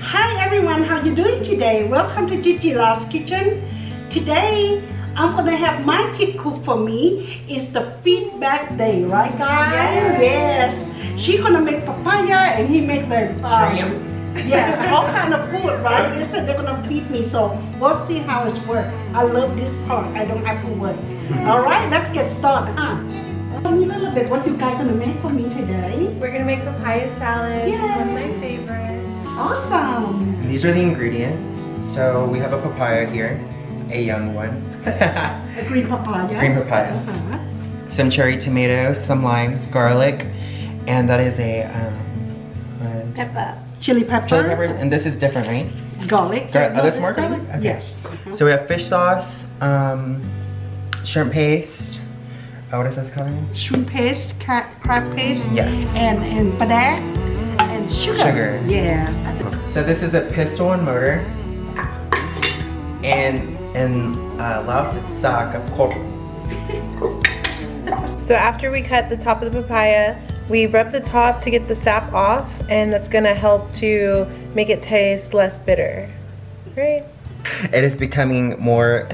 Hi everyone, how you doing today? Welcome to Gigi Last Kitchen. Today I'm gonna have my kid cook for me. It's the feedback day, right guys? Yes. She's gonna make papaya and he make the shrimp. Yes, all kind of food, right? They said they're gonna feed me, so we'll see how it's work. I love this part. I don't have to work. All right, let's get started, huh? Tell me a little bit what you guys gonna make for me today. We're gonna make papaya salad, Yay. one of my favorites. Awesome. And these are the ingredients. So we have a papaya here, a young one. A green papaya. Green papaya. Uh-huh. Some cherry tomatoes, some limes, garlic, and that is a Pepper. Chili pepper. chili peppers. And this is different, right? Garlic. Oh, that's more garlic? Okay. Yes. So we have fish sauce, shrimp paste. Oh, what is this called? Shrimp paste, crab paste, Yes. and padak, and sugar. Sugar. Yes. So this is a piston and motor, and Laos it's sak of corn. So after we cut the top of the papaya, we rub the top to get the sap off, and that's gonna help to make it taste less bitter, right? It is becoming more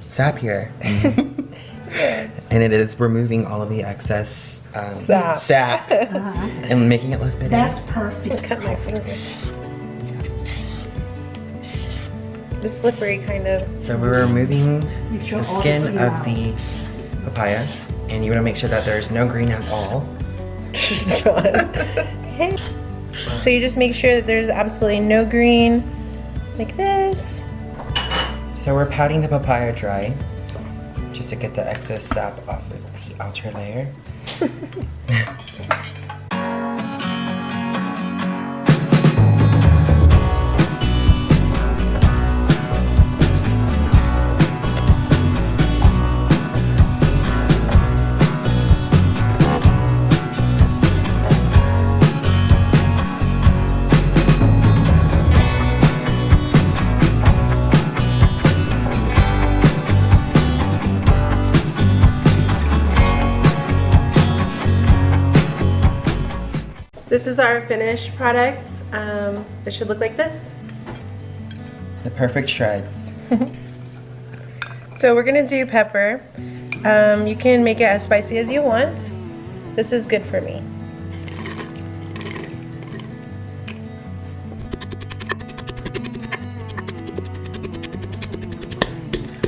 sap here. And it is removing all of the excess sap and making it less bitter. That's perfect. Cut my finger. Just slippery, kind of. So we're removing Make sure the all skin green of out. the papaya, and you want to make sure that there's no green at all. John. Hey. So you just make sure that there's absolutely no green, like this. So we're patting the papaya dry, just to get the excess sap off of the outer layer. This is our finished product. It should look like this. The perfect shreds. So we're gonna do pepper. You can make it as spicy as you want. This is good for me.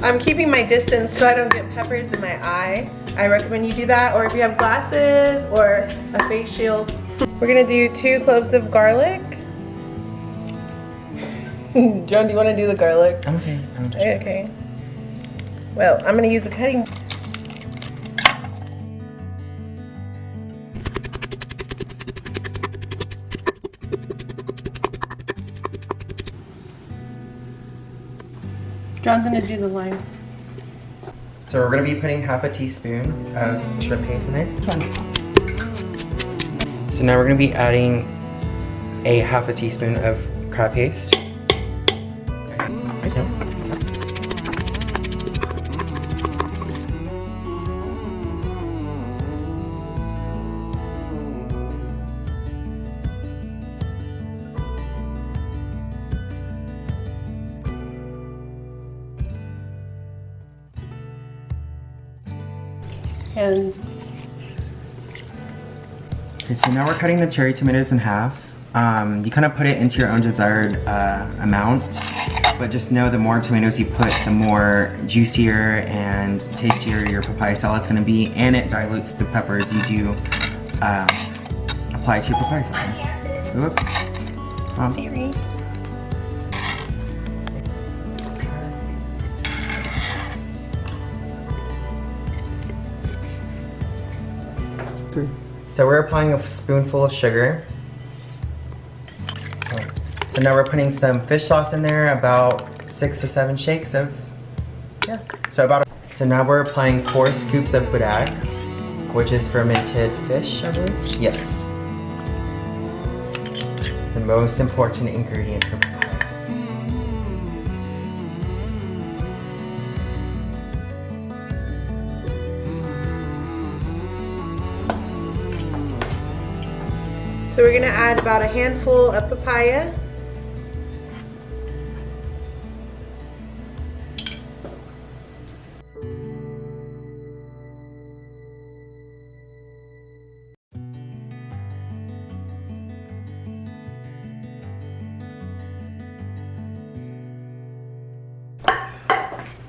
I'm keeping my distance so I don't get peppers in my eye. I recommend you do that, or if you have glasses or a face shield. We're gonna do 2 cloves of garlic. John, do you wanna do the garlic? I'm okay. I'm just Okay. Well, I'm gonna use a cutting. John's gonna do the lime. So we're gonna be putting half a teaspoon of shrimp paste in there. So now we're gonna be adding a half a teaspoon of crab paste. And Okay, so now we're cutting the cherry tomatoes in half. You kind of put it into your own desired amount, but just know the more tomatoes you put, the more juicier and tastier your papaya salad's gonna be, and it dilutes the peppers you do apply to your papaya salad. Whoops. Siri. So we're applying a spoonful of sugar. So now we're putting some fish sauce in there, about 6 to 7 shakes of, yeah. So now we're applying 4 scoops of padak, which is fermented fish, I believe. Yes. The most important ingredient for papaya. So we're gonna add about a handful of papaya.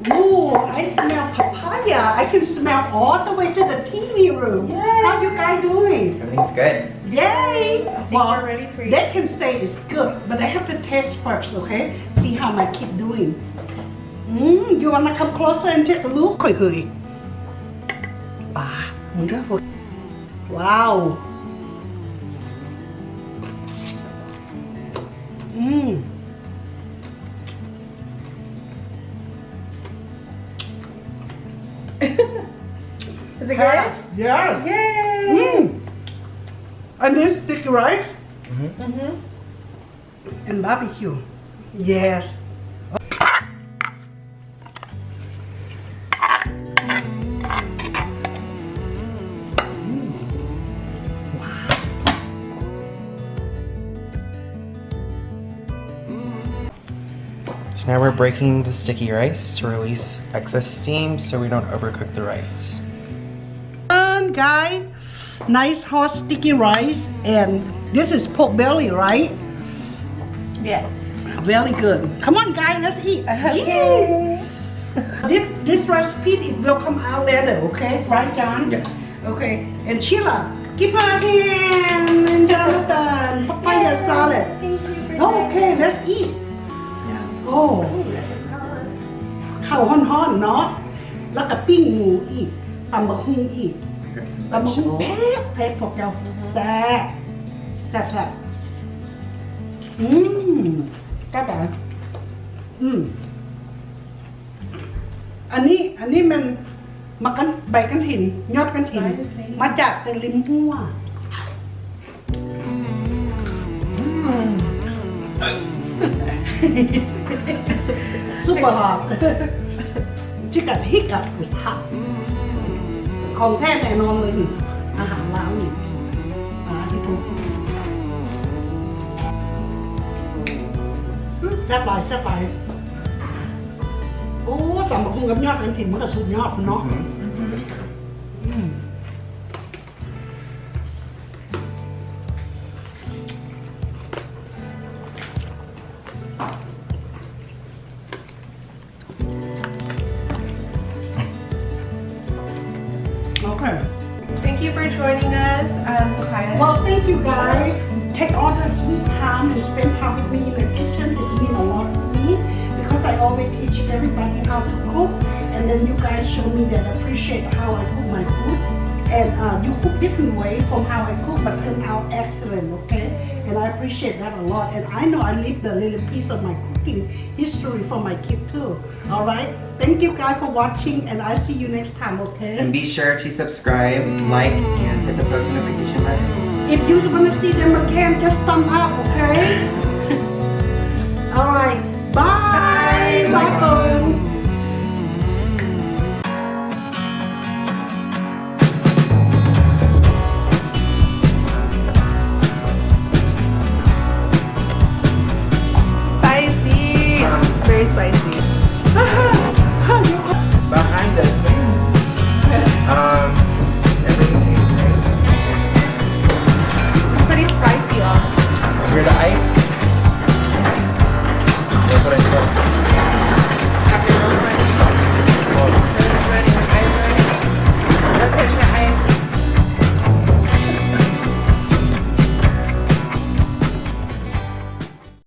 Ooh, I smell papaya. I can smell all the way to the TV room. Yay. How you guys doing? Everything's good. Yay! we're ready for you. They can say it's good, but I have to taste first, okay? See how my kid doing. You wanna come closer and take a look? Wow. Is it good? Yeah. Yay! And this sticky rice Mm-hmm. and barbecue. Yes. So now we're breaking the sticky rice to release excess steam so we don't overcook the rice. And guys, nice hot sticky rice, and this is pork belly, right? Yes. Very good. Come on, guys, let's eat. Okay. This recipe it will come out later, okay? Right, John? Yes. Okay. And Sheila, give her a hand. And Jonathan, papaya salad. Thank you for Okay, let's eat. Oh, ข้าวฮ้อนๆเนาะ แล้วก็ปิ้งหมูอีกตำบักหุ่งอีกตำบักหุ่งเผ็ดพวกเจ้าแซ่บแซ่บก็แบบอันนี้มันมากันใบกันถิ่นยอดกันถิ่นมาจากแต่ริมหัวsuper hot chicken hiccup is hot ของแท้แน่นอนเลยนี่อาหารลาวนี่ที่ถูกแซ่บหลายโอ้ตำบักหุ่งกับยอดกันถิ่นมันก็สุดยอดเนาะ Okay. Thank you for joining us, Papaya. Well, thank you guys. Take all the sweet time and spend time with me in the kitchen. It's mean a lot to me because I always teach everybody how to cook, and then you guys show me that appreciate how I cook my food. And you cook different way from how I cook, but turn out excellent, okay? And I appreciate that a lot. And I know I leave the little piece of my cooking history for my kid too. All right? Thank you guys for watching, and I'll see you next time, okay? And be sure to subscribe, like, and hit the post notification buttons. If you want to see them again, just thumb up, okay?